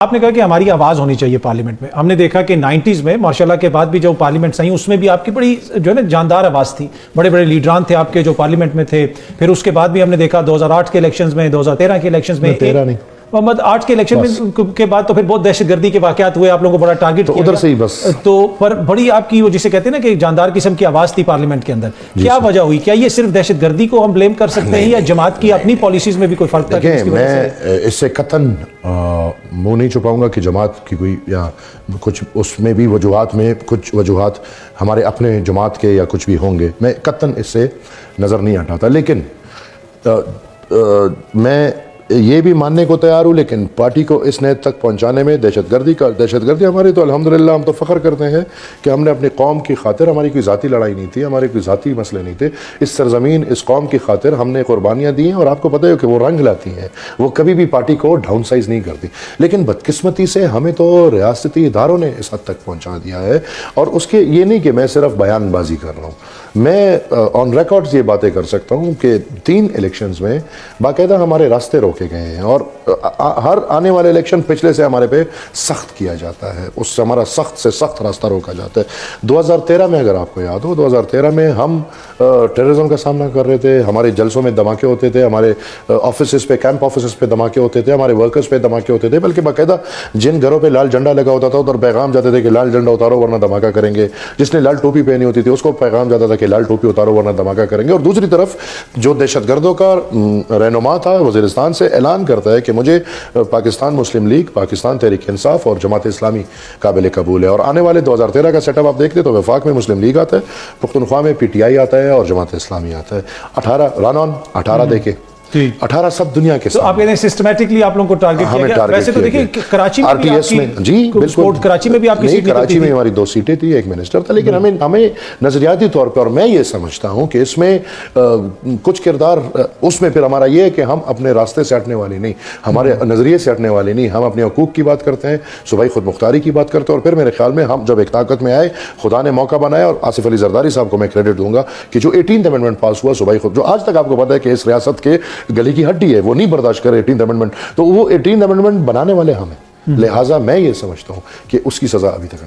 आपने कहा कि हमारी आवाज होनी चाहिए पार्लियामेंट में। हमने देखा कि 90s में मार्शल के बाद भी जो पार्लियामेंट सही उसमें भी आपकी बड़ी जो है ना जानदार आवाज थी, बड़े बड़े लीडरान थे आपके जो पार्लियामेंट में थे। फिर उसके बाद भी हमने देखा 2008 के इलेक्शंस में, 2013 के इलेक्शंस में, 13 नहीं, मोहम्मद 8 के इलेक्शन में के बाद तो फिर बहुत दहशतगर्दी के वाकयात हुए, आप लोगों को बड़ा टारगेट तो उधर से ही बस तो पर बड़ी आपकी वो जिसे कहते हैं ना कि जानदार किस्म की आवाज थी पार्लियामेंट के अंदर। क्या वजह हुई? क्या ये सिर्फ दहशतगर्दी को हम ब्लेम कर सकते हैं या जमात की अपनी पॉलिसीज में भी कोई फर्क था? मैं इससे कतन मुंह नहीं छुपाऊंगा कि जमात की कोई या कुछ उसमें भी वजूहात में कुछ वजूहात हमारे अपने जमात के या कुछ भी होंगे, मैं कतन इससे नज़र नहीं हटाता। लेकिन मैं ये भी मानने को तैयार हूँ, लेकिन पार्टी को इस नेत तक पहुँचाने में दहशतगर्दी हमारी तो अल्हम्दुलिल्लाह हम तो फ़ख्र करते हैं कि हमने अपनी कौम की खातिर, हमारी कोई ज़ाती लड़ाई नहीं थी, हमारे कोई ज़ाती मसले नहीं थे, इस सरज़मीन इस कौम की खातिर हमने कुर्बानियाँ दी हैं और आपको पता है कि वो रंग लाती हैं, वो कभी भी पार्टी को डाउन साइज नहीं करती। लेकिन बदकिस्मती से हमें तो रियासती इदारों ने इस हद तक पहुँचा दिया है, और उसके ये नहीं कि मैं सिर्फ बयानबाजी कर रहा हूँ, मैं ऑन रिकॉर्ड्स ये बातें कर सकता हूँ कि 3 इलेक्शंस में बाकायदा हमारे रास्ते रोके गए हैं, और हर आने वाले इलेक्शन पिछले से हमारे पे सख्त किया जाता है, उससे हमारा सख्त से सख्त रास्ता रोका जाता है। 2013 में अगर आपको याद हो, 2013 में हम टेररिज्म का सामना कर रहे थे, हमारे जलसों में धमाके होते थे, हमारे ऑफिस पे, कैंप ऑफिस पे धमाके होते थे, हमारे वर्कर्स पे धमाके होते थे, बल्कि बाकायदा जिन घरों पे लाल झंडा लगा होता था उधर पैगाम जाते थे कि लाल झंडा उतारो वरना धमाका करेंगे, जिसने लाल टोपी पहनी होती थी उसको पैगाम जाता था कि लाल टोपी उतारो वरना धमाका करेंगे। और दूसरी तरफ जो दहशतगर्दों का रहनुमा था वज़ीरिस्तान से ऐलान करता है कि मुझे पाकिस्तान मुस्लिम लीग, पाकिस्तान तहरीक इंसाफ और जमात इस्लामी काबिल कबूल है। और आने वाले 2013 का सेटअप आप देखते तो वफाक में मुस्लिम लीग आता है, पुख्तनख्वा में PTI आता है और जमात इस्लामी आता है। 18 रन ऑन 18 देखे 18 सब दुनिया के तो आप कहते हैं सिस्टमेटिकली आप लोगों को टारगेट किया गया। वैसे तो देखिए कराची में RTS में जी बिल्कुल, कराची में भी आपकी सीट कराची में हमारी 2 सीटें थी, 1 मिनिस्टर था, लेकिन हमें नजरियाती तौर पर, और मैं ये समझता हूँ कि इसमें कुछ किरदार उसमें फिर हमारा ये है कि हम अपने रास्ते से हटने वाले नहीं, हमारे नजरिए से हटने वाले नहीं, हम अपने हकूक की बात करते हैं, सूबाई खुद मुख्तारी की बात करते हैं। और फिर मेरे ख्याल में हम जब एक ताकत में आए, खुदा ने मौका बनाया, और आसिफ अली जरदारी साहब को मैं क्रेडिट दूंगा कि जो 18th अमेंडमेंट पास हुआ सूबाई खुद, जो आज तक आपको पता है कि इस रियासत के गले की हड्डी है, वो नहीं बर्दाश्त करे 18th अमेंडमेंट, तो वो 18th अमेंडमेंट बनाने वाले हम हैं। लिहाजा मैं ये समझता हूं कि उसकी सजा अभी तक